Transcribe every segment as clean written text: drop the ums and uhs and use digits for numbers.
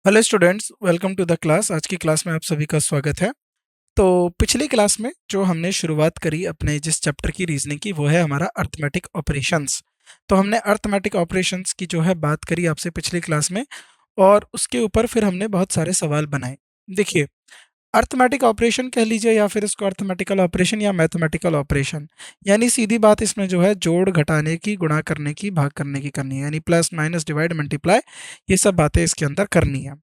Hello students, welcome to the class. आज की class में आप सभी का स्वागत है। तो पिछली क्लास में जो हमने शुरुआत करी अपने जिस चैप्टर की रीजनिंग की, वो है हमारा अर्थमेटिक ऑपरेशंस। तो हमने अर्थमेटिक ऑपरेशंस की जो है बात करी आपसे पिछली क्लास में, और उसके ऊपर फिर हमने बहुत सारे सवाल बनाए। देखिए, अर्थमेटिक ऑपरेशन कह लीजिए या फिर इसको अर्थमेटिकल ऑपरेशन या मैथमेटिकल ऑपरेशन, यानी सीधी बात इसमें जो है जोड़ घटाने की, गुणा करने की, भाग करने की करनी है, यानी प्लस माइनस डिवाइड मल्टीप्लाई, ये सब बातें इसके अंदर करनी है।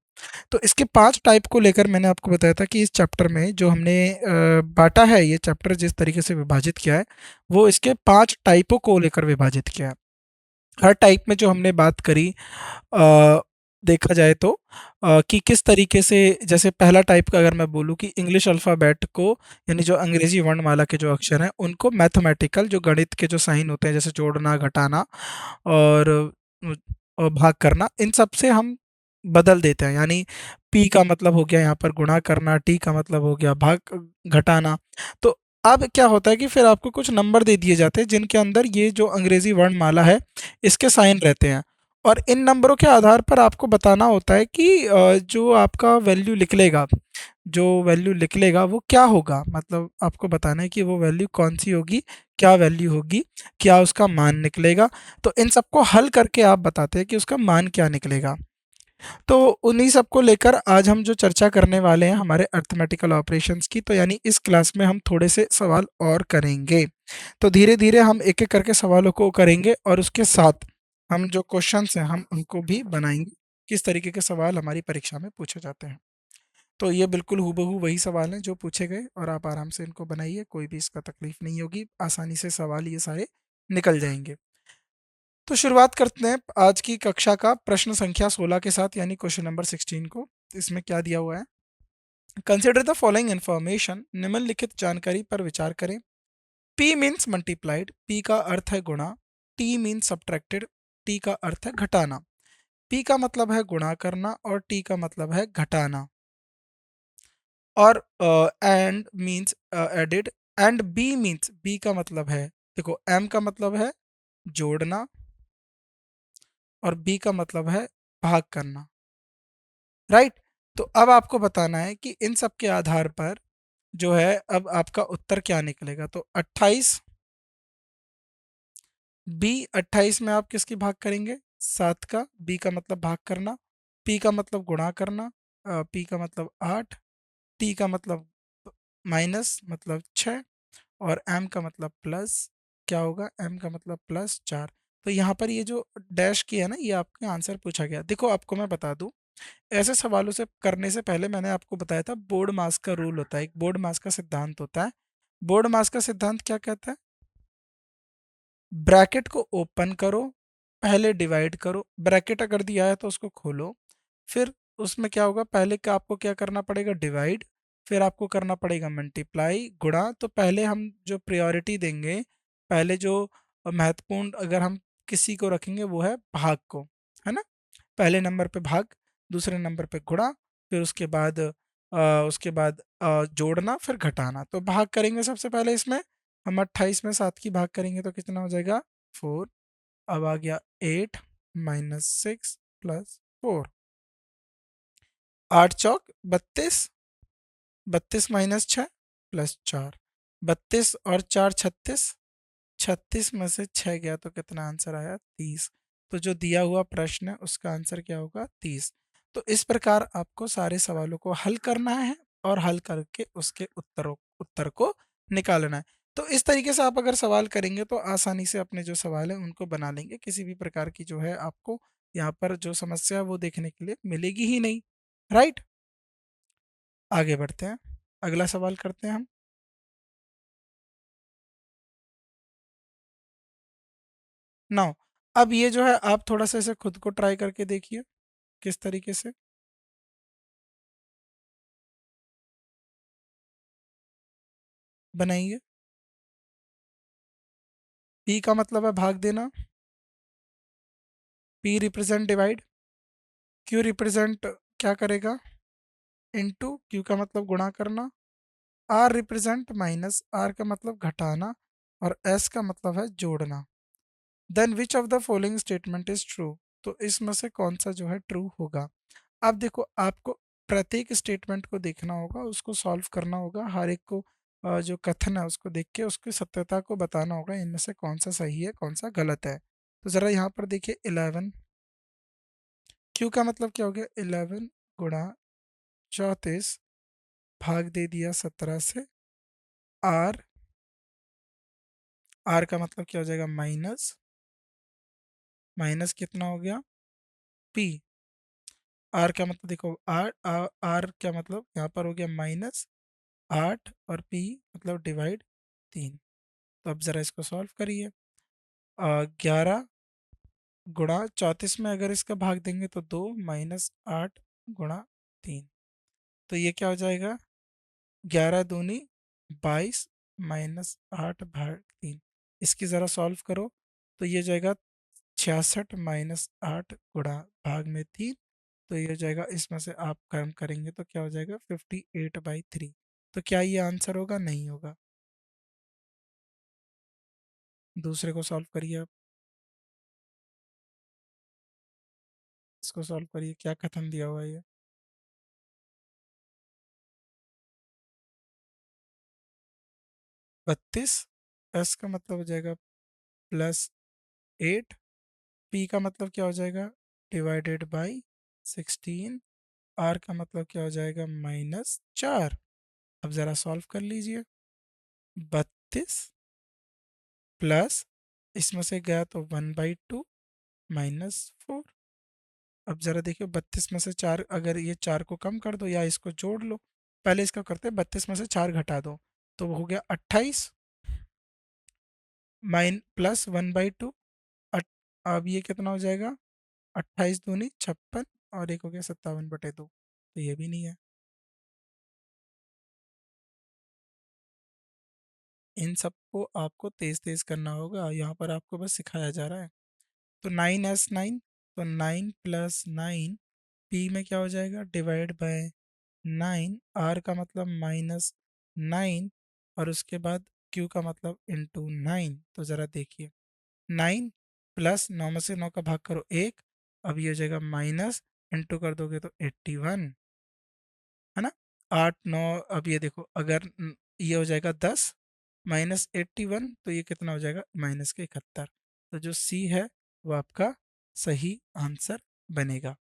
तो इसके 5 टाइप को लेकर मैंने आपको बताया था कि इस चैप्टर में जो हमने बाँटा है, ये चैप्टर जिस तरीके से विभाजित किया है, वो इसके 5 टाइपों को लेकर विभाजित किया है। हर टाइप में जो हमने बात करी, अ, देखा जाए तो कि किस तरीके से, जैसे पहला टाइप का अगर मैं बोलूँ कि इंग्लिश अल्फ़ाबेट को, यानी जो अंग्रेज़ी वर्णमाला के जो अक्षर हैं, उनको मैथमेटिकल जो गणित के जो साइन होते हैं, जैसे जोड़ना, घटाना और भाग करना, इन सब से हम बदल देते हैं। यानी पी का मतलब हो गया यहाँ पर गुणा करना, टी का मतलब हो गया भाग घटाना। तो अब क्या होता है कि फिर आपको कुछ नंबर दे दिए जाते हैं जिनके अंदर ये जो अंग्रेजी वर्णमाला है, इसके साइन रहते हैं, और इन नंबरों के आधार पर आपको बताना होता है कि जो आपका वैल्यू निकलेगा, वो क्या होगा। मतलब आपको बताना है कि वो वैल्यू कौन सी होगी, क्या वैल्यू होगी, क्या उसका मान निकलेगा। तो इन सबको हल करके आप बताते हैं कि उसका मान क्या निकलेगा। तो उन्हीं सब को लेकर आज हम जो चर्चा करने वाले हैं हमारे अर्थमेटिकल ऑपरेशंस की, तो यानी इस क्लास में हम थोड़े से सवाल और करेंगे। तो धीरे धीरे हम एक एक करके सवालों को करेंगे, और उसके साथ हम जो क्वेश्चंस हैं हम उनको भी बनाएंगे, किस तरीके के सवाल हमारी परीक्षा में पूछे जाते हैं। तो ये बिल्कुल हूबहू वही सवाल हैं जो पूछे गए, और आप आराम से इनको बनाइए, कोई भी इसका तकलीफ नहीं होगी, आसानी से सवाल ये सारे निकल जाएंगे। तो शुरुआत करते हैं आज की कक्षा का प्रश्न संख्या 16 के साथ, यानी क्वेश्चन नंबर 16 को। इसमें क्या दिया हुआ है? कंसिडर द फॉलोइंग इन्फॉर्मेशन, निम्नलिखित जानकारी पर विचार करें। p मीन्स मल्टीप्लाइड, p का अर्थ है गुणा। t मीन्स सब्ट्रैक्टेड, t का अर्थ है घटाना। p का मतलब है गुणा करना और t का मतलब है घटाना। और and means added, and b means, b का मतलब है, देखो m का मतलब है जोड़ना, और b का मतलब है भाग करना। राइट। तो अब आपको बताना है कि इन सब के आधार पर जो है अब आपका उत्तर क्या निकलेगा। तो 28, बी 28 में आप किसकी भाग करेंगे? 7 का। बी का मतलब भाग करना, पी का मतलब गुणा करना, पी का मतलब 8, टी का मतलब माइनस मतलब 6, और एम का मतलब प्लस, क्या होगा? एम का मतलब प्लस 4। तो यहाँ पर ये जो डैश की है ना, ये आपके आंसर पूछा गया। देखो, आपको मैं बता दूं, ऐसे सवालों से करने से पहले मैंने आपको बताया था बोर्ड मास का रूल होता है, एक बोर्ड मास का सिद्धांत होता है। बोर्ड मास का सिद्धांत क्या कहता है? ब्रैकेट को ओपन करो, पहले डिवाइड करो, ब्रैकेट अगर दिया है तो उसको खोलो, फिर उसमें क्या होगा, पहले का आपको क्या करना पड़ेगा? डिवाइड, फिर आपको करना पड़ेगा मल्टीप्लाई, गुणा। तो पहले हम जो प्रायोरिटी देंगे, पहले जो महत्वपूर्ण अगर हम किसी को रखेंगे, वो है भाग को, है ना। पहले नंबर पे भाग, दूसरे नंबर पे गुणा, फिर उसके बाद जोड़ना, फिर घटाना। तो भाग करेंगे सबसे पहले इसमें, हम 28 में 7 की भाग करेंगे तो कितना हो जाएगा? 4। अब आ गया 8 माइनस 6 प्लस 4, 8 चौक 32, 32 माइनस 6 प्लस 4, 32 और 4 36, 36 में से 6 गया तो कितना आंसर आया? 30। तो जो दिया हुआ प्रश्न है उसका आंसर क्या होगा? 30। तो इस प्रकार आपको सारे सवालों को हल करना है, और हल करके उसके उत्तर को निकालना है। तो इस तरीके से आप अगर सवाल करेंगे तो आसानी से अपने जो सवाल है उनको बना लेंगे। किसी भी प्रकार की जो है आपको यहाँ पर जो समस्या है वो देखने के लिए मिलेगी ही नहीं। राइट। आगे बढ़ते हैं, अगला सवाल करते हैं हम। नाउ, अब ये जो है आप थोड़ा सा इसे खुद को ट्राई करके देखिए किस तरीके से बनाएंगे। पी का मतलब है भाग देना, P represent divide, Q represent क्या करेगा? इनटू, क्यू का मतलब गुणा करना, आर रिप्रेजेंट माइनस, आर का मतलब घटाना, और एस का मतलब है जोड़ना। Then which of the following statement is true? तो इसमें से कौन सा जो है ट्रू होगा? अब देखो आपको प्रत्येक स्टेटमेंट को देखना होगा, उसको सॉल्व करना होगा, हर एक को जो कथन है उसको देख के उसकी सत्यता को बताना होगा, इनमें से कौन सा सही है कौन सा गलत है। तो ज़रा यहाँ पर देखिए 11 क्यू का मतलब क्या हो गया, 11 गुणा 34 भाग दे दिया 17 से। आर, आर का मतलब क्या हो जाएगा, माइनस, माइनस कितना हो गया, पी। आर का मतलब देखो आर, आर क्या मतलब यहाँ पर हो गया माइनस 8 और पी मतलब डिवाइड 3। तो अब ज़रा इसको सॉल्व करिए। 11 गुणा 34 में अगर इसका भाग देंगे तो 2 माइनस 8 गुणा 3, तो ये क्या हो जाएगा, 11 दूनी 22 माइनस 8/3। इसकी ज़रा सॉल्व करो तो ये हो जाएगा 66 माइनस 8 गुणा भाग में 3। तो ये हो जाएगा, इसमें से आप कम करेंगे तो क्या हो जाएगा 58/3। तो क्या ये आंसर होगा, नहीं होगा। दूसरे को सॉल्व करिए आप, इसको सॉल्व करिए, क्या कथन दिया हुआ है ये। 32, एस का मतलब हो जाएगा +8, पी का मतलब क्या हो जाएगा डिवाइडेड बाई 16, आर का मतलब क्या हो जाएगा -4। अब ज़रा सॉल्व कर लीजिए। 32 प्लस, इसमें से गया तो 1/2 -4। अब ज़रा देखिए 32 में से 4, अगर ये 4 को कम कर दो या इसको जोड़ लो। पहले इसका करते हैं, 32 में से 4 घटा दो तो वो हो गया 28 माइन प्लस 1/2। अब ये कितना हो जाएगा, 28 दूनी 56 और एक हो गया 57/2, तो ये भी नहीं है। इन सबको आपको तेज तेज करना होगा, यहाँ पर आपको बस सिखाया जा रहा है। तो 9s 9, तो 9 + 9 पी में क्या हो जाएगा डिवाइड बाय 9, आर का मतलब -9 और उसके बाद क्यू का मतलब ×9। तो ज़रा देखिए 9 प्लस 9 में से 9 का भाग करो 1, अब ये हो जाएगा माइनस, इंटू कर दोगे तो 81, है ना। 8 9, अब ये देखो अगर ये हो जाएगा 10 -81, तो ये कितना हो जाएगा -71। तो जो सी है वो आपका सही आंसर बनेगा।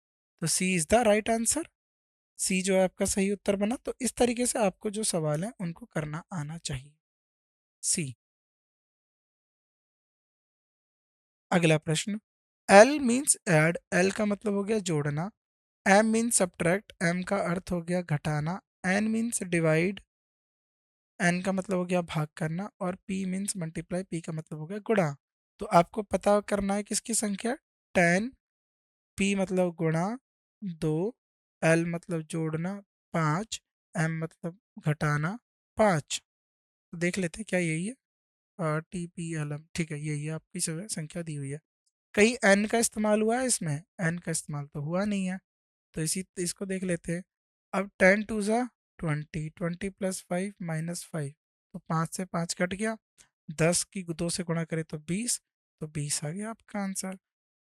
तो सी इज़ द राइट आंसर, सी जो है आपका सही उत्तर बना। तो इस तरीके से आपको जो सवाल है उनको करना आना चाहिए। सी। अगला प्रश्न, एल मीन्स ऐड, एल का मतलब हो गया जोड़ना। एम मीन्स सब्ट्रैक्ट, एम का अर्थ हो गया घटाना। एन मीन्स डिवाइड, एन का मतलब हो गया भाग करना। और पी मीन्स मल्टीप्लाई, पी का मतलब हो गया गुणा। तो आपको पता करना है किसकी संख्या, 10, पी मतलब गुणा 2, एल मतलब जोड़ना 5, एम मतलब घटाना 5। देख लेते हैं क्या यही है, टी पी एल एम, ठीक है यही है आपकी संख्या दी हुई है। कहीं एन का इस्तेमाल हुआ है इसमें, एन का इस्तेमाल तो हुआ नहीं है। तो इसी इसको देख लेते हैं। अब 10 2 ज़ा 20, 20 + 5 - 5, तो 5 से 5 कट गया। 10 की 2 से गुणा करें तो 20, तो 20 आ गया आपका आंसर।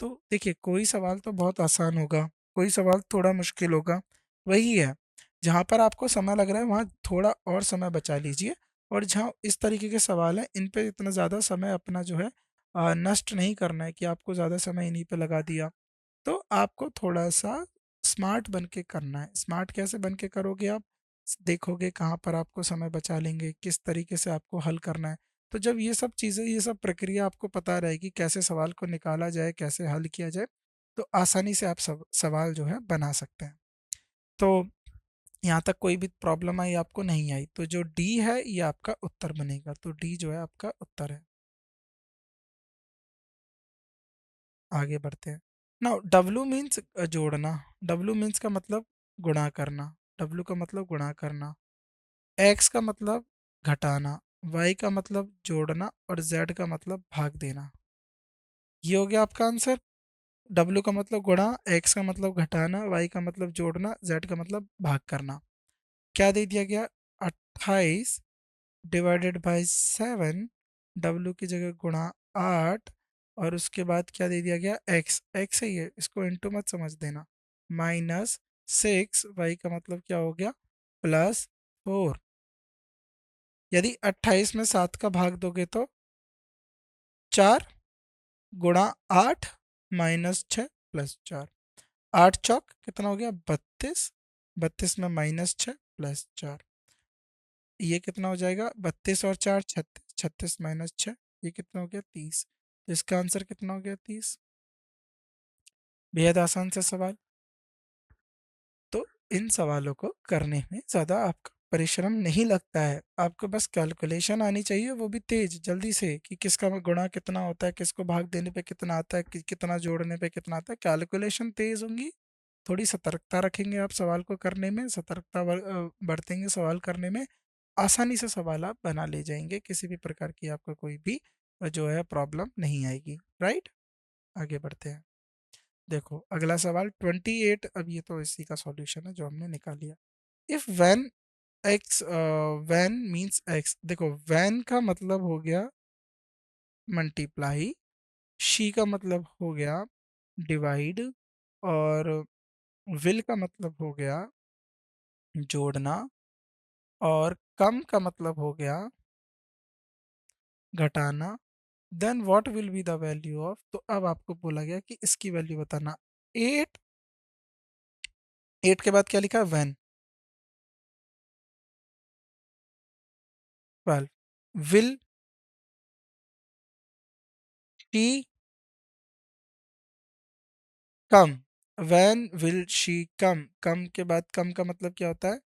तो देखिए कोई सवाल तो बहुत आसान होगा, कोई सवाल थोड़ा मुश्किल होगा, वही है जहाँ पर आपको समय लग रहा है वहाँ थोड़ा और समय बचा लीजिए। और जहाँ इस तरीके के सवाल हैं इन पे इतना ज़्यादा समय अपना जो है नष्ट नहीं करना है कि आपको ज़्यादा समय इन्हीं पे लगा दिया। तो आपको थोड़ा-सा स्मार्ट बन के करना है। स्मार्ट कैसे बन के करोगे आप? देखोगे कहाँ पर आपको समय बचा लेंगे, किस तरीके से आपको हल करना है। तो जब ये सब चीज़ें, ये सब प्रक्रिया आपको पता रहेगी, कैसे सवाल को निकाला जाए, कैसे हल किया जाए, तो आसानी से आप सब सवाल जो है बना सकते हैं। तो यहाँ तक कोई भी प्रॉब्लम आई आपको, नहीं आई, तो जो डी है ये आपका उत्तर बनेगा। तो डी जो है आपका उत्तर है। आगे बढ़ते हैं। नाउ डब्ल्यू मीन्स जोड़ना। डब्ल्यू मीन्स का मतलब गुणा करना। डब्ल्यू का मतलब गुणा करना। एक्स का मतलब घटाना। वाई का मतलब जोड़ना और जेड का मतलब भाग देना। ये हो गया आपका आंसर। डब्ल्यू का मतलब गुणा, एक्स का मतलब घटाना, वाई का मतलब जोड़ना, जेड का मतलब भाग करना। क्या दे दिया गया, 28 ÷ 7, डब्ल्यू की जगह गुणा 8, और उसके बाद क्या दे दिया गया, एक्स, एक्स ही है, इसको इंटू मत समझ देना, माइनस 6, वाई का मतलब क्या हो गया, +4। यदि 28 में 7 का भाग दोगे तो 4 गुणा 8 -6 +4। 8 चौक कितना हो गया, 32। 32 में -6 +4, ये कितना हो जाएगा, 32 और 4 36, 36 -6, ये कितना हो गया, 30। तो इसका आंसर कितना हो गया, 30। बेहद आसान सा सवाल। तो इन सवालों को करने में ज़्यादा आपका परिश्रम नहीं लगता है, आपको बस कैलकुलेशन आनी चाहिए, वो भी तेज जल्दी से, कि किसका गुणा कितना होता है, किसको भाग देने पे कितना आता है, कितना जोड़ने पे कितना आता है। कैलकुलेशन तेज होंगी, थोड़ी सतर्कता रखेंगे आप सवाल को करने में, सतर्कता बरतेंगे सवाल करने में, आसानी से सवाल आप बना ले जाएंगे, किसी भी प्रकार की आपको कोई भी जो है प्रॉब्लम नहीं आएगी। राइट, आगे बढ़ते हैं। देखो अगला सवाल 28, अब ये तो इसी का सॉल्यूशन है जो हमने निकाल लिया। If when x, when means x, देखो व्हेन का मतलब हो गया मल्टीप्लाई, शी का मतलब हो गया डिवाइड, और विल का मतलब हो गया जोड़ना, और कम का मतलब हो गया घटाना, then what will be the value of, तो अब आपको बोला गया कि इसकी वैल्यू बताना। 8, 8 के बाद क्या लिखा है, when. 12, will she come, when will she come, come के बाद कम का मतलब क्या होता है,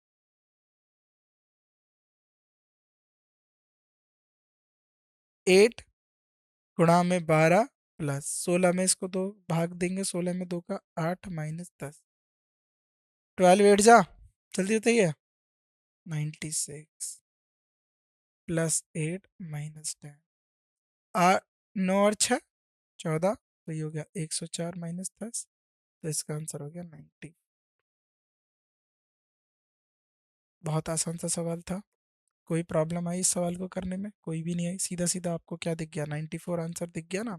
8 गुणा में 12 प्लस 16 में इसको दो भाग देंगे, 16 में 2 का 8 -10, 12 8 जा, जल्दी बताइए, 96 +8 -10, 9 और 6 14, तो ये हो गया 104 -10, तो इसका आंसर हो गया 90। बहुत आसान सा सवाल था। कोई प्रॉब्लम आई इस सवाल को करने में, कोई भी नहीं आई, सीधा सीधा आपको क्या दिख गया, 94 आंसर दिख गया ना।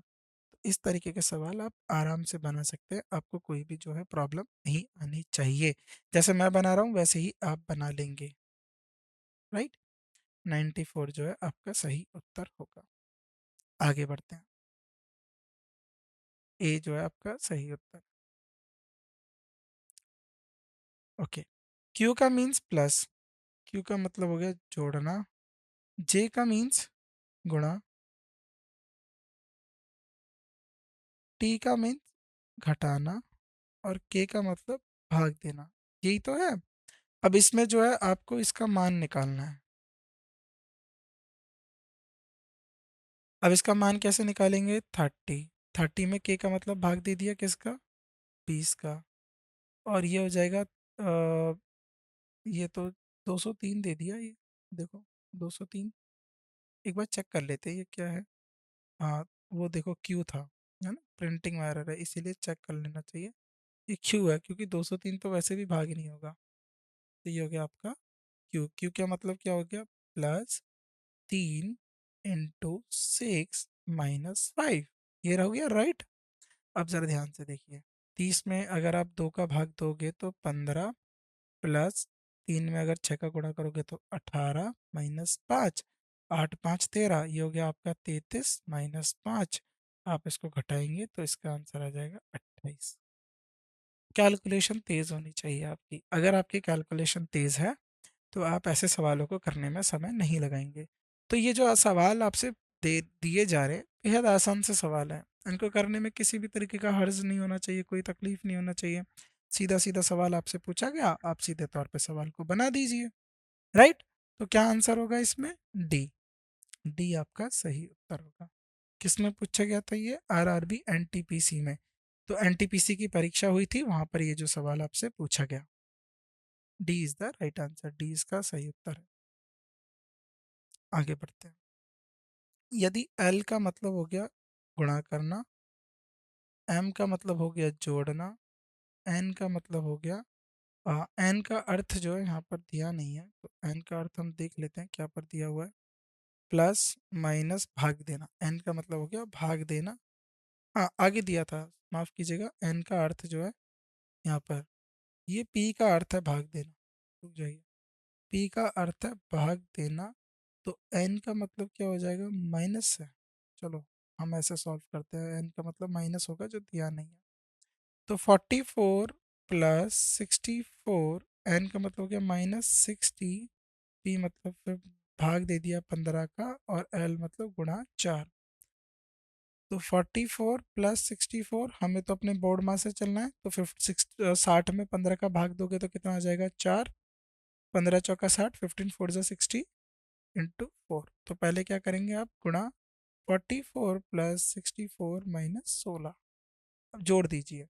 इस तरीके के सवाल आप आराम से बना सकते हैं, आपको कोई भी जो है प्रॉब्लम नहीं आनी चाहिए। जैसे मैं बना रहा हूँ वैसे ही आप बना लेंगे। राइट, 94 जो है आपका सही उत्तर होगा। आगे बढ़ते हैं, ए जो है आपका सही उत्तर। ओके, क्यू का मीन्स प्लस, क्यू का मतलब हो गया जोड़ना, जे का मीन्स गुणा, टी का मीन्स घटाना, और के का मतलब भाग देना, यही तो है। अब इसमें जो है आपको इसका मान निकालना है। अब इसका मान कैसे निकालेंगे, 30, 30 में के का मतलब भाग दे दिया किसका, 20 का, और ये हो जाएगा ये तो 203 दे दिया ये, देखो 203। एक बार चेक कर लेते हैं ये क्या है। हाँ, वो देखो क्यू था, है ना, प्रिंटिंग में एरर है, इसीलिए चेक कर लेना चाहिए। ये क्यू है, क्योंकि 203 तो वैसे भी भाग ही नहीं होगा। तो ये हो गया आपका क्यू। क्यू का मतलब क्या हो गया, +3 × 6 - 5, ये रह गया। राइट, अब जरा ध्यान से देखिए, 30 में अगर आप 2 का भाग दोगे तो 15, प्लस 3 में अगर 6 का गुणा करोगे तो 18 -5, 8 5 13, ये हो गया आपका 33 -5, आप इसको घटाएंगे तो इसका आंसर आ जाएगा 28। कैलकुलेशन तेज होनी चाहिए आपकी, अगर आपकी कैलकुलेशन तेज है तो आप ऐसे सवालों को करने में समय नहीं लगाएंगे। तो ये जो सवाल आपसे दे दिए जा रहे हैं, बेहद आसान से सवाल है, इनको करने में किसी भी तरीके का हर्ज नहीं होना चाहिए, कोई तकलीफ नहीं होना चाहिए। सीधा सीधा सवाल आपसे पूछा गया, आप सीधे तौर पे सवाल को बना दीजिए। राइट, तो क्या आंसर होगा इसमें, डी। डी आपका सही उत्तर होगा। किसमें पूछा गया था ये, आरआरबी एनटीपीसी में। तो एनटीपीसी की परीक्षा हुई थी, वहां पर ये जो सवाल आपसे पूछा गया। D is the right answer, D इसका सही उत्तर है। आगे बढ़ते हैं। यदि एल का मतलब हो गया गुणा करना, एम का मतलब हो गया जोड़ना, एन का मतलब हो गया, एन का अर्थ जो है यहाँ पर दिया नहीं है, तो एन का अर्थ हम देख लेते हैं क्या पर दिया हुआ है, प्लस माइनस भाग देना, एन का मतलब हो गया भाग देना। हाँ, आगे दिया था, माफ कीजिएगा, एन का अर्थ जो है यहाँ पर ये पी का अर्थ है भाग देना, रुक जाइए, पी का अर्थ है भाग देना, तो एन का मतलब क्या हो जाएगा, माइनस है। चलो हम ऐसे सॉल्व करते हैं, एन का मतलब माइनस होगा जो दिया नहीं है। तो 44 प्लस 64, एन का मतलब हो गया -60, पी मतलब फिर भाग दे दिया 15 का, और एल मतलब गुणा 4। तो 44 प्लस 64, हमें तो अपने बोर्ड मास से चलना है, तो 60 में 15 का भाग दोगे तो कितना आ जाएगा, 4, 15 चौका 60, 15 4 जा 60 इंटू 4। तो पहले क्या करेंगे आप, गुणा 44 प्लस 64 माइनस 16, अब जोड़ दीजिए,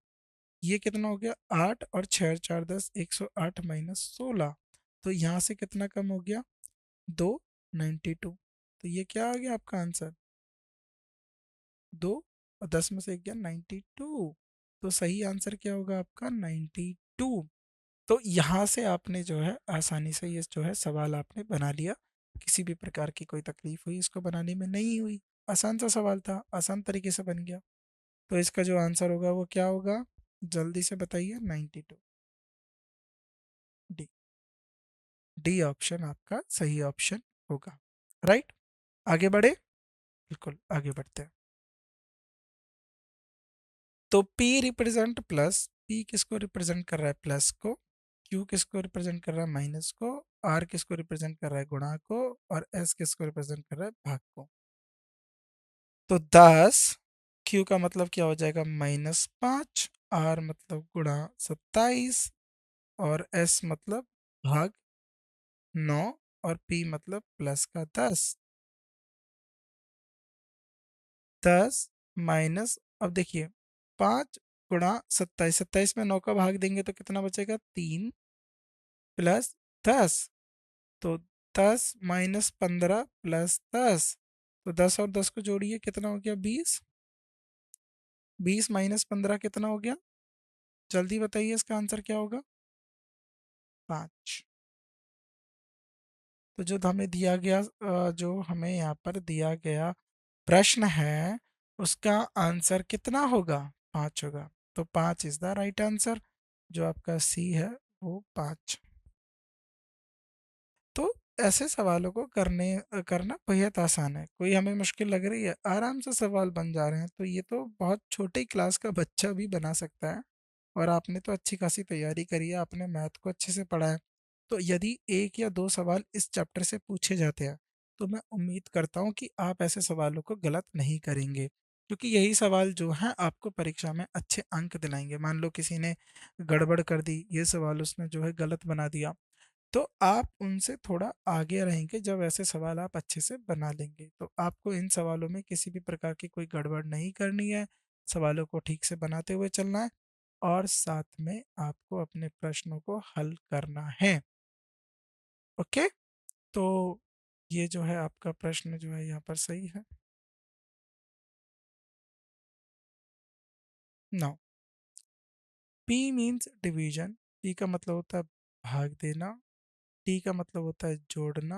ये कितना हो गया, 8 और 6 4 10, 108 माइनस 16, तो यहाँ से कितना कम हो गया, 2, 92। तो ये क्या आ गया आपका आंसर, 2 और 10 में से एक गया 92। तो सही आंसर क्या होगा आपका, 92। तो यहाँ से आपने जो है आसानी से ये जो है सवाल आपने बना लिया, किसी भी प्रकार की कोई तकलीफ हुई इसको बनाने में नहीं हुई, आसान सा सवाल था, आसान तरीके से बन गया। तो इसका जो आंसर होगा वो क्या होगा, जल्दी से बताइए, 92। डी, डी ऑप्शन आपका सही ऑप्शन होगा, राइट। आगे बढ़े, बिल्कुल आगे बढ़ते हैं। तो P रिप्रेजेंट प्लस, P किसको रिप्रेजेंट कर रहा है, प्लस को, Q किसको रिप्रेजेंट कर रहा है, माइनस को, R किसको रिप्रेजेंट कर रहा है, गुणा को, और S किसको रिप्रेजेंट कर रहा है, भाग को। तो 10, Q का मतलब क्या हो जाएगा, -5, R मतलब गुणा 27, और S मतलब भाग 9, और P मतलब प्लस का 10। 10 माइनस, अब देखिए, 5 गुणा 27, 27 में 9 का भाग देंगे तो कितना बचेगा, 3 प्लस 10, तो 10 माइनस 15 प्लस 10, तो 10 और 10 को जोड़िए कितना हो गया, 20, 20 माइनस 15 कितना हो गया, जल्दी बताइए इसका आंसर क्या होगा, 5। तो जो हमें दिया गया जो हमें यहाँ पर दिया गया प्रश्न है, उसका आंसर कितना होगा, 5 होगा। तो 5 इज द राइट आंसर, जो आपका सी है वो 5। तो ऐसे सवालों को करना बेहद आसान है, कोई हमें मुश्किल लग रही है, आराम से सवाल बन जा रहे हैं, तो ये तो बहुत छोटी क्लास का बच्चा भी बना सकता है। और आपने तो अच्छी खासी तैयारी करी है, आपने मैथ को अच्छे से पढ़ा है, तो यदि एक या दो सवाल इस चैप्टर से पूछे जाते हैं, तो मैं उम्मीद करता हूँ कि आप ऐसे सवालों को गलत नहीं करेंगे, क्योंकि यही सवाल जो है आपको परीक्षा में अच्छे अंक दिलाएंगे। मान लो किसी ने गड़बड़ कर दी, ये सवाल उसने जो है गलत बना दिया, तो आप उनसे थोड़ा आगे रहेंगे जब ऐसे सवाल आप अच्छे से बना लेंगे। तो आपको इन सवालों में किसी भी प्रकार की कोई गड़बड़ नहीं करनी है, सवालों को ठीक से बनाते हुए चलना है, और साथ में आपको अपने प्रश्नों को हल करना है। ओके, तो ये जो है आपका प्रश्न जो है यहाँ पर सही है। Now, P means division, P का मतलब होता है भाग देना, टी का मतलब होता है जोड़ना,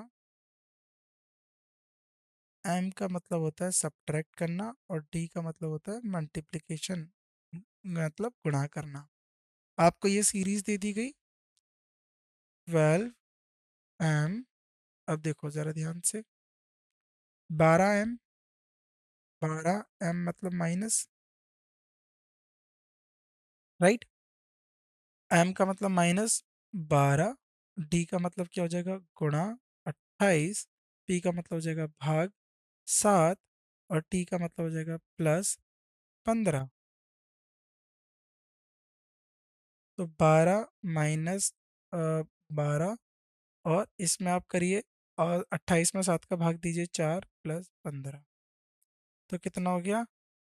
एम का मतलब होता है सब्ट्रैक्ट करना, और डी का मतलब होता है मल्टीप्लिकेशन, मतलब गुणा करना। आपको ये सीरीज दे दी गई 12 एम, अब देखो जरा ध्यान से, 12 एम, 12 एम मतलब माइनस, राइट, एम का मतलब -12, डी का मतलब क्या हो जाएगा, गुणा 28, पी का मतलब हो जाएगा भाग 7, और टी का मतलब हो जाएगा +15। तो 12 माइनस 12, और इसमें आप करिए, और 28 में 7 का भाग दीजिए, 4 प्लस 15, तो कितना हो गया,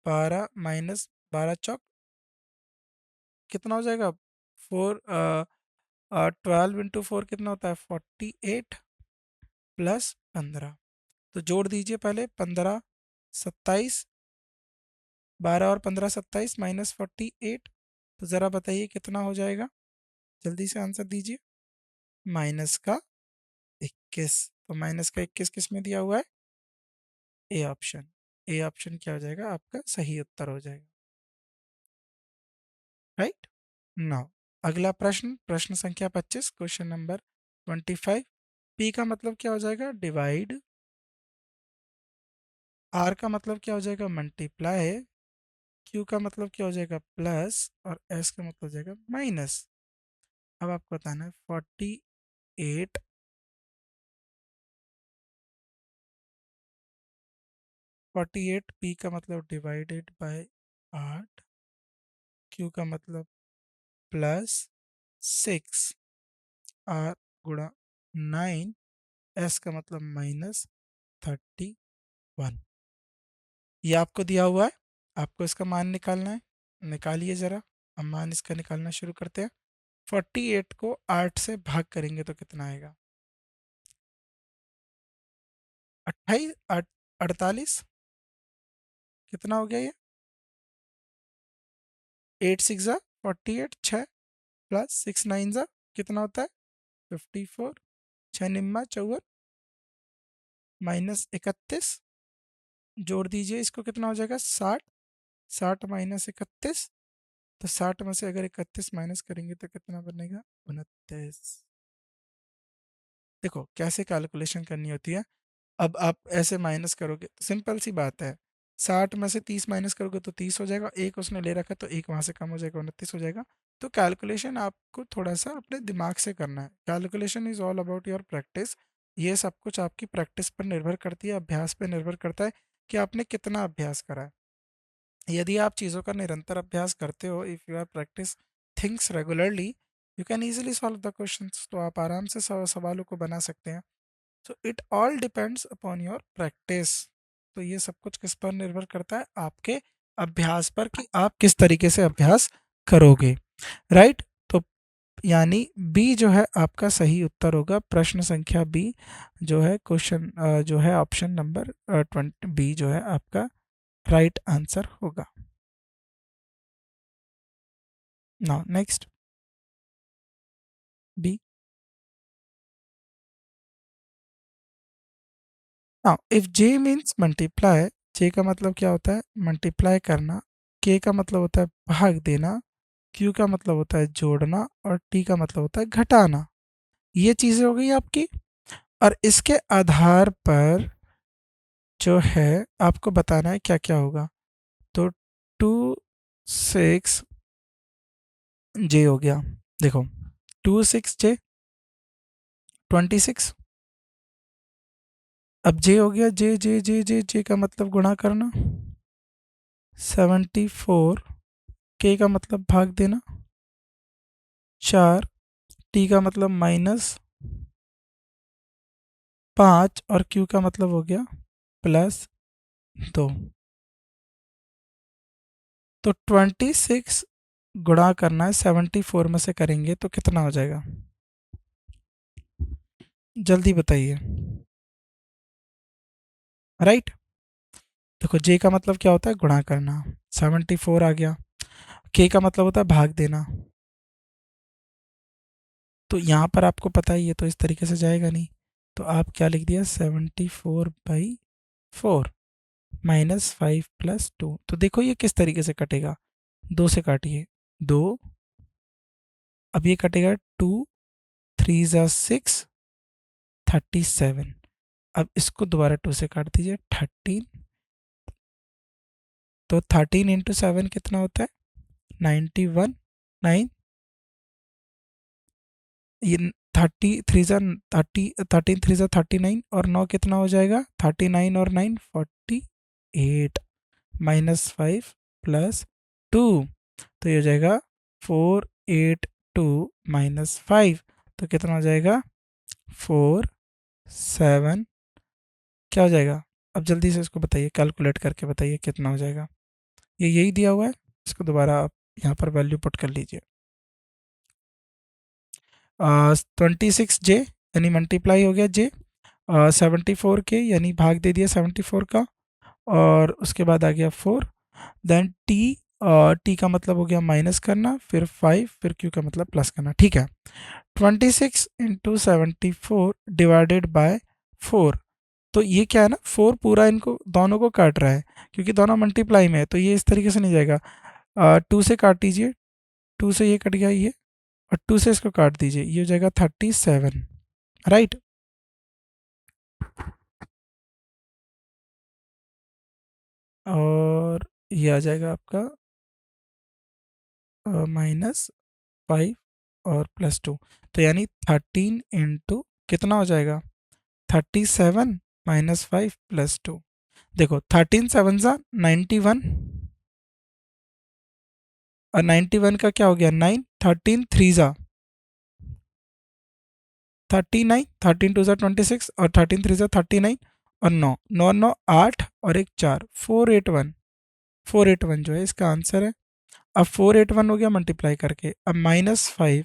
12 माइनस 12 चौक कितना हो जाएगा, 4, 12 × 4 कितना होता है, 48 प्लस 15, तो जोड़ दीजिए पहले, 15 27, 12 और 15 27 -48, तो ज़रा बताइए कितना हो जाएगा, जल्दी से आंसर दीजिए, माइनस का 21। तो माइनस का 21 किस में दिया हुआ है, ए ऑप्शन, ए ऑप्शन क्या हो जाएगा आपका सही उत्तर हो जाएगा, राइट। नाउ अगला प्रश्न, प्रश्न संख्या 25, क्वेश्चन नंबर 25। पी का मतलब क्या हो जाएगा? डिवाइड। आर का मतलब क्या हो जाएगा? मल्टीप्लाई। क्यू का मतलब क्या हो जाएगा? प्लस। और एस का मतलब हो जाएगा माइनस। अब आपको बताना है 48। 48 पी का मतलब डिवाइडेड बाय 8। क्यू का मतलब प्लस 6 आर गुणा 9। एस का मतलब माइनस 31। ये आपको दिया हुआ है, आपको इसका मान निकालना है। निकालिए ज़रा। हम मान इसका निकालना शुरू करते हैं। 48 को 8 से भाग करेंगे तो कितना आएगा? 28 48। कितना हो गया ये? 8 6 ज़ा 48, 6 प्लस 6 9 ज़ा कितना होता है? 54। 6 निम्मा 54 माइनस 31। जोड़ दीजिए इसको, कितना हो जाएगा? 60। 60 माइनस 31। तो 60 में से अगर 31 माइनस करेंगे तो कितना बनेगा? 29। देखो कैसे कैलकुलेशन करनी होती है। अब आप ऐसे माइनस करोगे तो सिंपल सी बात है। 60 में से 30 माइनस करोगे तो 30 हो जाएगा। एक उसने ले रखा तो एक वहाँ से कम हो जाएगा, 29 हो जाएगा। तो कैलकुलेशन आपको थोड़ा सा अपने दिमाग से करना है। Calculation is all about your practice. ये सब कुछ आपकी प्रैक्टिस पर निर्भर करती है, अभ्यास पर निर्भर करता है कि आपने कितना अभ्यास करा है। यदि आप चीज़ों का निरंतर अभ्यास करते हो, if you are practice things regularly, you can easily solve the questions. तो आप आराम से सवालों को बना सकते हैं। So it all depends upon your practice. तो ये सब कुछ किस पर निर्भर करता है? आपके अभ्यास पर, कि आप किस तरीके से अभ्यास करोगे। राइट। तो यानी बी जो है आपका सही उत्तर होगा। प्रश्न संख्या बी जो है, क्वेश्चन जो है ऑप्शन नंबर 20 बी जो है आपका राइट आंसर होगा। Now next B. Now if J means multiply, J का मतलब क्या होता है? मल्टीप्लाई करना। के का मतलब होता है भाग देना। क्यू का मतलब होता है जोड़ना। और टी का मतलब होता है घटाना। ये चीज़ें हो गई आपकी। और इसके आधार पर जो है आपको बताना है क्या क्या होगा। तो 26 जे हो गया। देखो 26 जे 26। अब जे हो गया, जे जे जे जे जे का मतलब गुणा करना। 74 के का मतलब भाग देना। 4 टी का मतलब -5 और क्यू का मतलब हो गया +2। तो 26 गुणा करना है 74 में से, करेंगे तो कितना हो जाएगा? जल्दी बताइए। राइट। देखो जे का मतलब क्या होता है? गुणा करना। 74 आ गया। के का मतलब होता है भाग देना। तो यहाँ पर आपको पता ही है, तो इस तरीके से जाएगा नहीं। तो आप क्या लिख दिया? 74/4 -5 + 2। तो देखो ये किस तरीके से कटेगा। 2 से काटिए। 2। अब ये कटेगा 2 3 ज़ा 6 37। अब इसको दोबारा 2 से काट दीजिए 13। तो 13 इंटू 7 कितना होता है? 91। 9 ये 13 3 ज़ा 39 और 9 कितना हो जाएगा? 39 और 9 48 -5 + 2। तो ये हो जाएगा 482 -5। तो कितना हो जाएगा? 47। क्या हो जाएगा? अब जल्दी से इसको बताइए, कैलकुलेट करके बताइए कितना हो जाएगा। ये यही दिया हुआ है। इसको दोबारा आप यहाँ पर वैल्यू पुट कर लीजिए। 26 जे यानी मल्टीप्लाई हो गया जे। 74 के यानी भाग दे दिया 74 का। और उसके बाद आ गया 4। देन टी, टी का मतलब हो गया माइनस करना, फिर 5, फिर क्यू का मतलब प्लस करना। ठीक है। 26 इंटू 74 डिवाइडेड बाय 4। तो ये क्या है ना, 4 पूरा इनको दोनों को काट रहा है, क्योंकि दोनों मल्टीप्लाई में है। तो ये इस तरीके से नहीं जाएगा। 2 से काट दीजिए। 2 से ये कट गया ये। और 2 से इसको काट दीजिए, ये हो जाएगा 37, राइट। और ये आ जाएगा आपका -5 और +2, तो यानी 13 इंटू कितना हो जाएगा, 37 -5 +2। देखो 13 7 ज़ा 91, और 91 का क्या हो गया 9, 13 3 ज़ा 39, 13 2 ज़ा 26 और 13 3 ज़ा 39, और 9 9 9 8 और एक 4, 481, 481 जो है इसका आंसर है। अब 481 हो गया मल्टीप्लाई करके, अब -5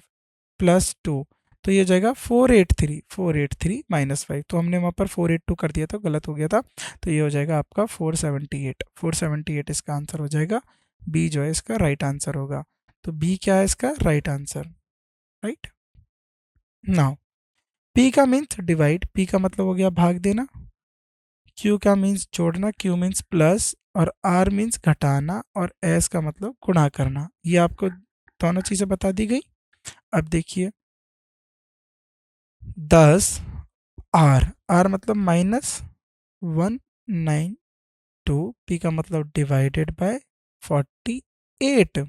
+2, तो ये हो जाएगा 483, 483 -5, तो हमने वहाँ पर 482 कर दिया था, गलत हो गया था, तो ये हो जाएगा आपका 478, 478 इसका आंसर हो जाएगा। बी जो है इसका राइट आंसर होगा। तो बी क्या है इसका right answer, right. Now P का मीन्स डिवाइड, पी का मतलब हो गया भाग देना, क्यू का मीन्स जोड़ना, क्यू मीन्स प्लस, और आर मीन्स घटाना, और एस का मतलब गुणा करना। ये आपको दोनों चीज़ें बता दी गई। अब देखिए 10 आर, आर मतलब -192, पी का मतलब डिवाइडेड बाय 48।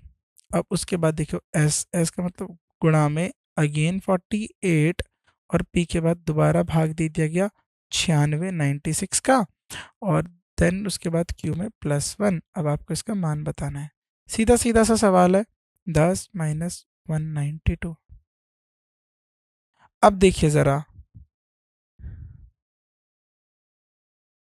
अब उसके बाद देखो एस, एस का मतलब गुणा में अगेन 48, और पी के बाद दोबारा भाग दे दिया गया 96 96 का, और देन उसके बाद क्यू में +1। अब आपको इसका मान बताना है, सीधा सीधा सा सवाल है, 10 -192। अब देखिए ज़रा,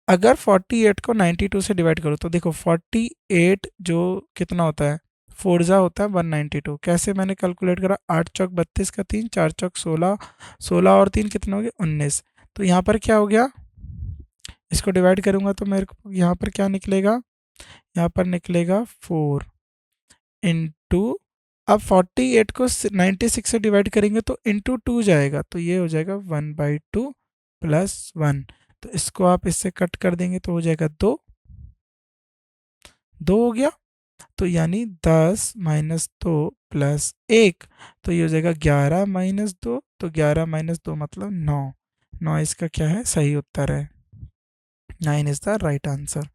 अगर 48 को 92 से डिवाइड करो तो देखो 48 जो कितना होता है, 4 जा होता है 192। कैसे मैंने कैलकुलेट करा, 8 चौक 32 का 3, 4 चौक 16, 16 और 3 कितने हो गए 19। तो यहाँ पर क्या हो गया, इसको डिवाइड करूंगा तो मेरे को यहाँ पर क्या निकलेगा, यहाँ पर निकलेगा 4 इंटू, अब 48 को 96 से डिवाइड करेंगे तो इंटू 2 जाएगा, तो ये हो जाएगा 1/2 +1। तो इसको आप इससे कट कर देंगे तो हो जाएगा 2, 2 हो गया। तो यानी 10 -2 +1, तो ये हो जाएगा 11 -2, तो 11 -2 मतलब 9, 9 इसका क्या है सही उत्तर है, 9 इज द राइट आंसर।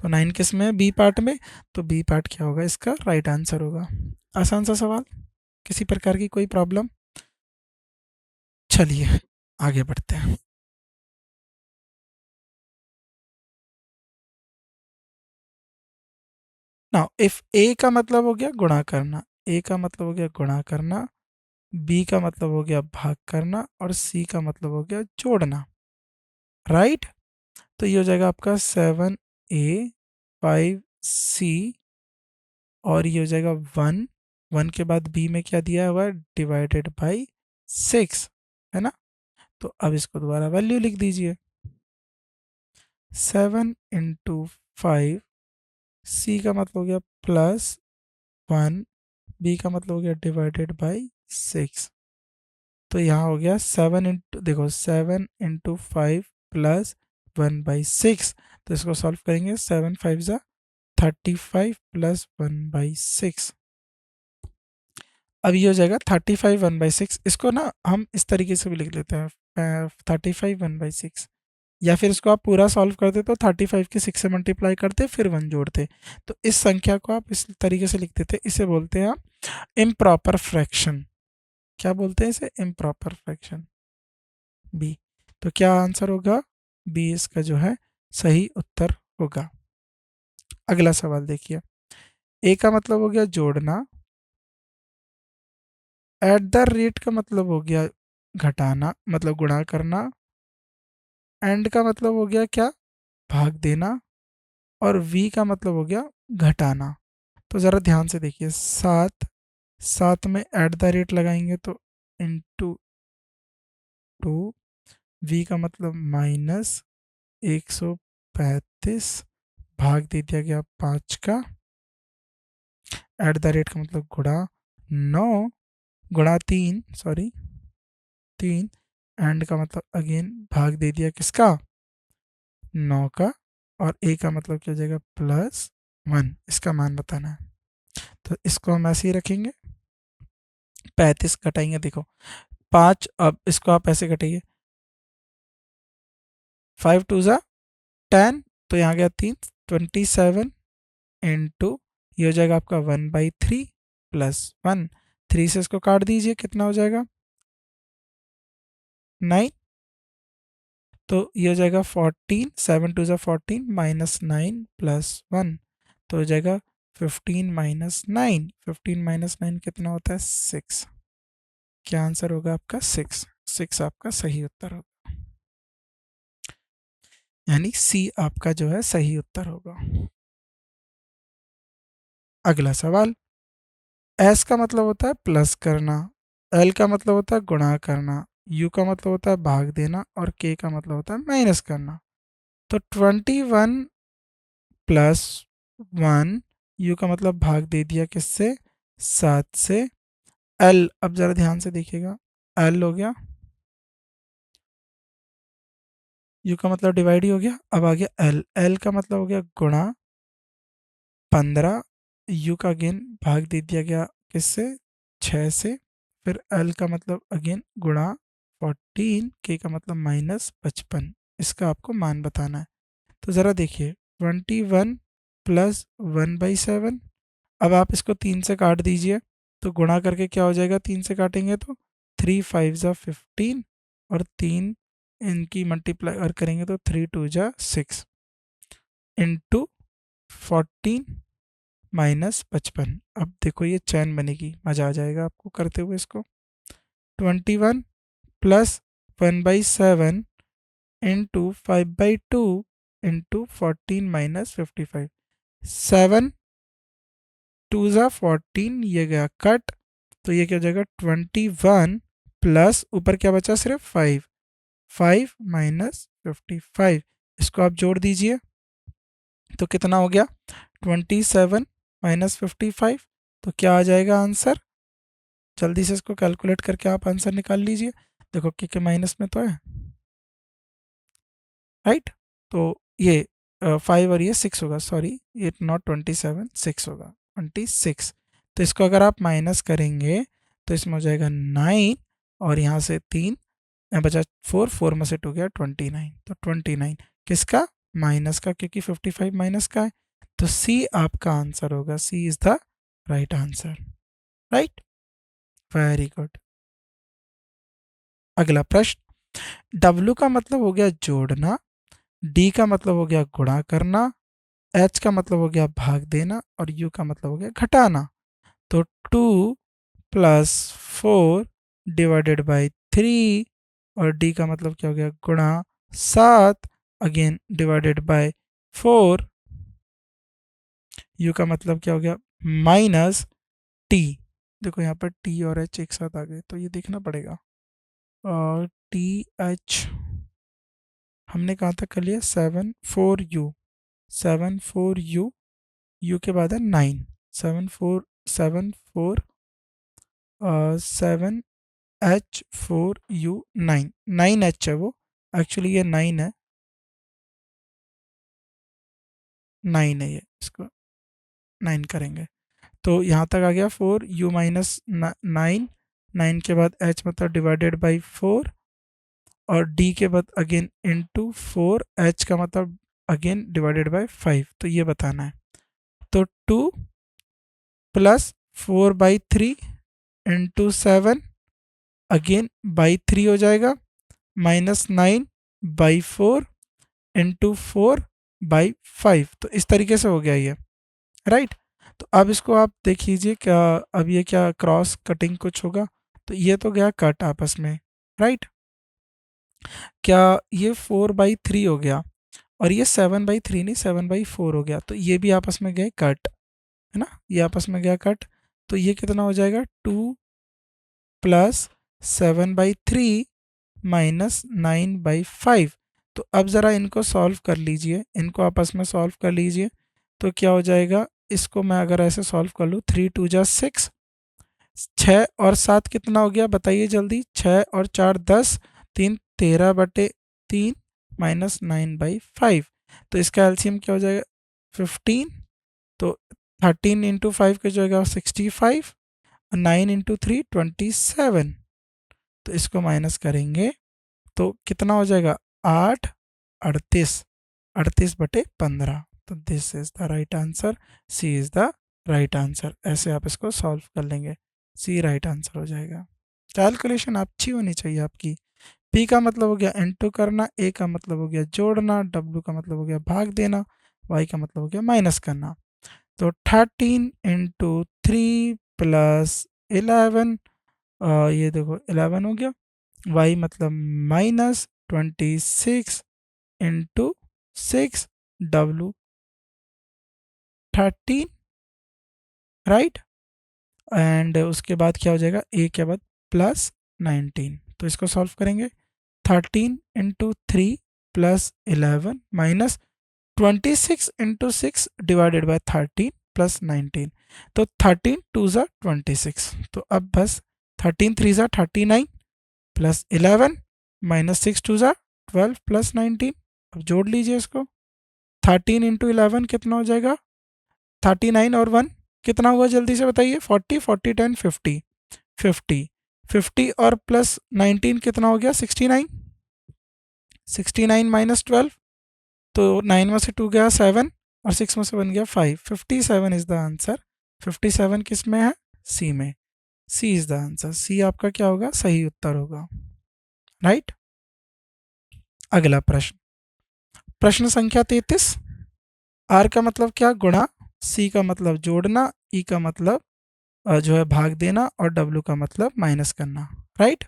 तो 9 किस में है, बी पार्ट में, तो बी पार्ट क्या होगा इसका राइट आंसर होगा। आसान सा सवाल, किसी प्रकार की कोई प्रॉब्लम। चलिए आगे बढ़ते हैं। नाउ इफ ए का मतलब हो गया गुणा करना, ए का मतलब हो गया गुणा करना, बी का मतलब हो गया भाग करना, और सी का मतलब हो गया जोड़ना, राइट। तो ये हो जाएगा आपका 7A 5C, और ये हो जाएगा 1, 1 के बाद बी में क्या दिया हुआ है डिवाइडेड बाई 6, है ना। तो अब इसको दोबारा वैल्यू लिख दीजिए, 7 × 5, सी का मतलब हो गया +1, बी का मतलब हो गया डिवाइडेड बाई 6। तो यहाँ हो गया 7 इंटू, देखो 7 × 5 +1/6, तो इसको सॉल्व करेंगे, 7 5 ज़ा 35 +1/6। अब ये हो जाएगा 35 1/6, इसको ना हम इस तरीके से भी लिख लेते हैं 35 1/6, या फिर इसको आप पूरा सॉल्व करते तो 35 के 6 से मल्टीप्लाई करते फिर 1 जोड़ते। तो इस संख्या को आप इस तरीके से लिख देते, इसे बोलते हैं आप इम्प्रॉपर फ्रैक्शन। क्या बोलते हैं इसे, इम्प्रॉपर फ्रैक्शन, बी। तो क्या आंसर होगा, बी इसका जो है सही उत्तर होगा। अगला सवाल देखिए, ए का मतलब हो गया जोड़ना, एट द रेट का मतलब हो गया घटाना मतलब गुणा करना, एंड का मतलब हो गया क्या भाग देना, और वी का मतलब हो गया घटाना। तो ज़रा ध्यान से देखिए, 7, 7 में एट द रेट लगाएंगे तो इंटू 2, वी का मतलब -135, भाग दे दिया गया 5 का, एट द रेट का मतलब गुणा 9, गुणा 3 सॉरी 3, एंड का मतलब अगेन भाग दे दिया किसका 9 का, और ए का मतलब क्या हो जाएगा +1, इसका मान बताना है। तो इसको हम ऐसे ही रखेंगे, 35 घटाएंगे, देखो 5, अब इसको आप ऐसे घटाइए, 5 टू ज़ा 10, तो यहाँ गया 3, 27 इंटू, ये हो जाएगा आपका 1/3 प्लस 1, 3 से इसको काट दीजिए, कितना हो जाएगा 9, तो ये हो जाएगा 14, 7 टू ज़ा 14 माइनस 9 प्लस 1, तो हो जाएगा 15 माइनस 9, 15 माइनस 9 कितना होता है 6। क्या आंसर होगा आपका 6, 6 आपका सही उत्तर होगा, यानी सी आपका जो है सही उत्तर होगा। अगला सवाल, एस का मतलब होता है प्लस करना, एल का मतलब होता है गुणा करना, यू का मतलब होता है भाग देना और के का मतलब होता है माइनस करना। तो 21 प्लस 1, यू का मतलब भाग दे दिया किससे, 7 से। एल, अब ज़रा ध्यान से देखिएगा, एल हो गया, यू का मतलब डिवाइड ही हो गया, अब आ गया एल, एल का मतलब हो गया गुणा 15, यू का अगेन भाग दे दिया गया किससे, 6 से। फिर एल का मतलब अगेन गुणा 14, के का मतलब माइनस 55, इसका आपको मान बताना है। तो ज़रा देखिए, 21 प्लस 1/7, अब आप इसको 3 से काट दीजिए, तो गुणा करके क्या हो जाएगा, 3 से काटेंगे तो 3 5 ज़ा 15, और 3 इनकी मल्टीप्लाई और करेंगे तो 3 2 ज़ा 6 इंटू 14 माइनस 55। अब देखो ये चैन बनेगी, मज़ा आ जाएगा आपको करते हुए इसको। 21 प्लस 1/7 इंटू 5/2 इंटू 14 माइनस 55, 7 2 ज़ा 14, ये गया कट, तो ये क्या हो जाएगा 21 प्लस ऊपर क्या बचा सिर्फ 5, 5 माइनस 55, इसको आप जोड़ दीजिए तो कितना हो गया 27 माइनस 55, तो क्या आ जाएगा आंसर, जल्दी से इसको कैलकुलेट करके आप आंसर निकाल लीजिए। देखो के माइनस में तो है, राइट, तो ये 5 और ये 6 होगा, सॉरी ये नॉट 27, 6 होगा, 26। तो इसको अगर आप माइनस करेंगे तो इसमें हो जाएगा 9, और यहाँ से 3, यहाँ बचा 4, 4 में से 2 गया 29, तो 29 किसका, माइनस का, क्योंकि 55 माइनस का है। तो सी आपका आंसर होगा, C is the right answer, right, very good. अगला प्रश्न, डब्ल्यू का मतलब हो गया जोड़ना, डी का मतलब हो गया गुणा करना, एच का मतलब हो गया भाग देना और यू का मतलब हो गया घटाना। तो 2 प्लस 4 डिवाइडेड बाई 3, और डी का मतलब क्या हो गया गुणा 7, अगेन डिवाइडेड बाय 4, यू का मतलब क्या हो गया माइनस टी। देखो यहाँ पर टी और एच एक साथ आ गए तो ये देखना पड़ेगा, और टी एच हमने कहाँ तक कर लिया 7 4 यू, 7 4 यू, यू के बाद है 9, 7 4 9, 9 एच है वो, एक्चुअली ये 9 है, 9 है ये, इसको 9 करेंगे तो यहाँ तक आ गया 4 u माइनस 9, 9 के बाद h मतलब डिवाइडेड बाई 4, और d के बाद अगेन इंटू 4, h का मतलब अगेन डिवाइडेड बाई 5, तो ये बताना है। तो 2 प्लस 4/3 इंटू 7, अगेन बाई 3 हो जाएगा, माइनस 9/4 इंटू 4/5, तो इस तरीके से हो गया ये, राइट। तो अब इसको आप देख लीजिए, क्या अब ये क्या क्रॉस कटिंग कुछ होगा, तो ये तो गया कट आपस में, राइट। क्या ये 4/3 हो गया, और ये 7/3 नहीं 7/4 हो गया, तो ये भी आपस में गए कट, है ना, ये आपस में गया कट, तो ये कितना हो जाएगा 2 प्लस 7/3 माइनस 9/5। तो अब ज़रा इनको सॉल्व कर लीजिए, इनको आपस में सॉल्व कर लीजिए, तो क्या हो जाएगा, इसको मैं अगर ऐसे सॉल्व कर लूँ, 3 2 जा 6, 6 और 7 कितना हो गया बताइए जल्दी, 6 और 4 10, 3 13/3 माइनस 9/5, तो इसका एलसीएम क्या हो जाएगा 15, तो 13 इंटू 5 का जो होगा 65, 9 इंटू 3 27, तो इसको माइनस करेंगे तो कितना हो जाएगा 8 38, 38/15। तो this is the right answer, C is the right answer. ऐसे आप इसको सॉल्व कर लेंगे, सी राइट आंसर हो जाएगा। कैलकुलेशन अच्छी होनी चाहिए आपकी। पी का मतलब हो गया इनटू करना, ए का मतलब हो गया जोड़ना, डब्ल्यू का मतलब हो गया भाग देना, वाई का मतलब हो गया माइनस करना। तो 13 इंटू 3 प्लस 11, ये देखो 11 हो गया, वाई मतलब minus 26 into 6, W 13, right. And उसके बाद क्या हो जाएगा, ए के बाद प्लस 19। तो इसको सॉल्व करेंगे, 13 into 3 plus 11 minus 26 into 6 divided by 13 plus 19। तो 13 टू ज़ा 26। तो अब बस 13 3 ज़ा 39 प्लस 11 माइनस 6 टू ज़ा 12 प्लस 19। अब जोड़ लीजिए इसको, 13 इंटू 11 कितना हो जाएगा, 39 और 1 कितना हुआ जल्दी से बताइए, 40, 40 10 50, 50, 50 और प्लस 19 कितना हो गया 69, 69 माइनस 12, तो 9 में से 2 गया 7 और 6 में से 1 गया 5, 57 इज द आंसर। 57 किस में है, सी में, सी इज द आंसर। सी आपका क्या होगा, सही उत्तर होगा, राइट। अगला प्रश्न, प्रश्न संख्या 33। आर का मतलब क्या, गुणा, सी का मतलब जोड़ना, ई का मतलब जो है भाग देना, और डब्ल्यू का मतलब माइनस करना, राइट।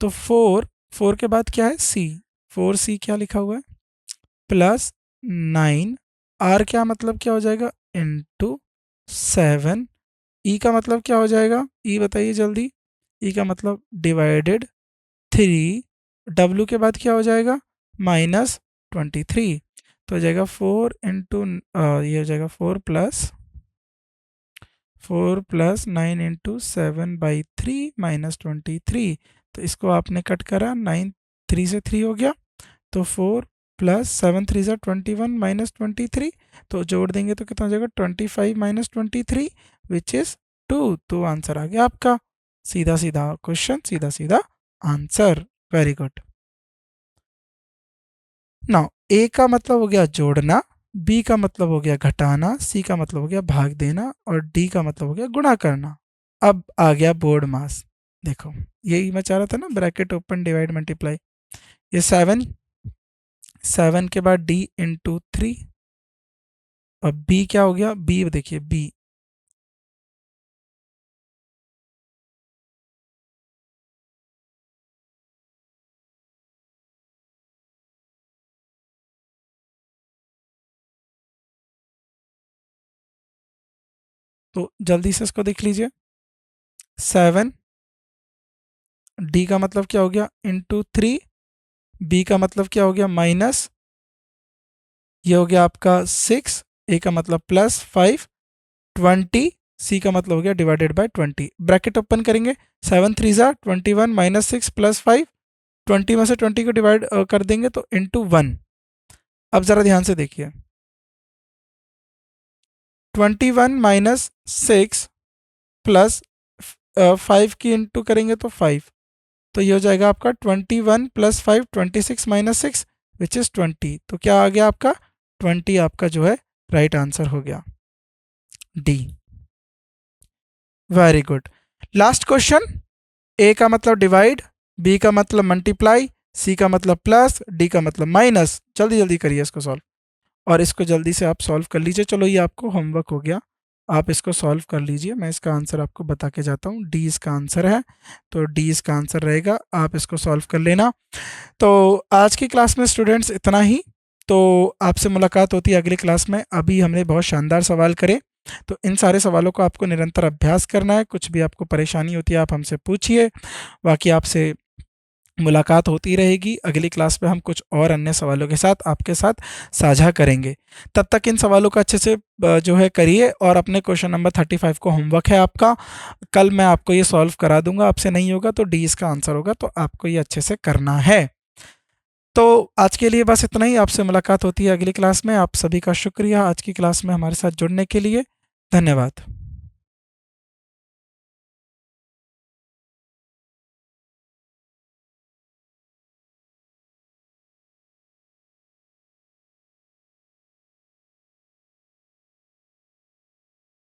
तो 4 के बाद क्या है, सी, 4C क्या लिखा हुआ है, प्लस 9, आर क्या मतलब क्या हो जाएगा, इंटू 7, ई का मतलब क्या हो जाएगा, ई बताइए जल्दी, ई का मतलब डिवाइडेड 3, डब्ल्यू के बाद क्या हो जाएगा, -23। तो हो जाएगा 4 इंटू, ये हो जाएगा 4 प्लस 9 इंटू 7/3 -23। तो इसको आपने कट करा, 9 3 से 3 हो गया, तो 4 प्लस 7 3 ज़ा 21 -23। तो जोड़ देंगे तो कितना हो जाएगा, 25 -23 विच इज़ 2। तो आंसर आ गया आपका, सीधा सीधा क्वेश्चन, सीधा सीधा आंसर। Very good. नाउ ए का मतलब हो गया जोड़ना, बी का मतलब हो गया घटाना, सी का मतलब हो गया भाग देना, और डी का मतलब हो गया गुणा करना। अब आ गया बोर्ड मास, देखो यही मैं चाह रहा था ना, ब्रैकेट ओपन डिवाइड मल्टीप्लाई। ये 7, 7 के बाद डी इंटू 3, और बी क्या हो गया, बी देखिए बी, तो जल्दी से इसको देख लीजिए, 7, डी का मतलब क्या हो गया इंटू 3, बी का मतलब क्या हो गया माइनस, ये हो गया आपका 6, ए का मतलब +5, 20, सी का मतलब हो गया डिवाइडेड बाय 20। ब्रैकेट ओपन करेंगे, 7 3 ज़ा 21 -6 +5, 20 में से 20 को डिवाइड कर देंगे तो इंटू 1। अब ज़रा ध्यान से देखिए, 21 -6 प्लस 5 की इंटू करेंगे तो 5, तो ये हो जाएगा आपका 21 + 5 26 -6 विच इज़ 20। तो क्या आ गया आपका 20, आपका जो है राइट आंसर हो गया, D. Very good. Last question, A का मतलब डिवाइड, बी का मतलब मल्टीप्लाई, सी का मतलब प्लस, डी का मतलब माइनस। जल्दी जल्दी करिए इसको सॉल्व, और इसको जल्दी से आप सॉल्व कर लीजिए। चलो ये आपको होमवर्क हो गया, आप इसको सॉल्व कर लीजिए। मैं इसका आंसर आपको बता के जाता हूँ, डी इसका आंसर है, तो डी इसका आंसर रहेगा, आप इसको सॉल्व कर लेना। तो आज की क्लास में स्टूडेंट्स इतना ही, तो आपसे मुलाकात होती है अगली क्लास में। अभी हमने बहुत शानदार सवाल करे, तो इन सारे सवालों को आपको निरंतर अभ्यास करना है। कुछ भी आपको परेशानी होती है आप हमसे पूछिए, बाकी आपसे मुलाकात होती रहेगी। अगली क्लास में हम कुछ और अन्य सवालों के साथ आपके साथ साझा करेंगे। तब तक इन सवालों का अच्छे से जो है करिए, और अपने क्वेश्चन नंबर 35 को होमवर्क है आपका, कल मैं आपको ये सॉल्व करा दूंगा। आपसे नहीं होगा तो डी इसका आंसर होगा, तो आपको ये अच्छे से करना है। तो आज के लिए बस इतना ही, आपसे मुलाकात होती है अगली क्लास में। आप सभी का शुक्रिया आज की क्लास में हमारे साथ जुड़ने के लिए, धन्यवाद।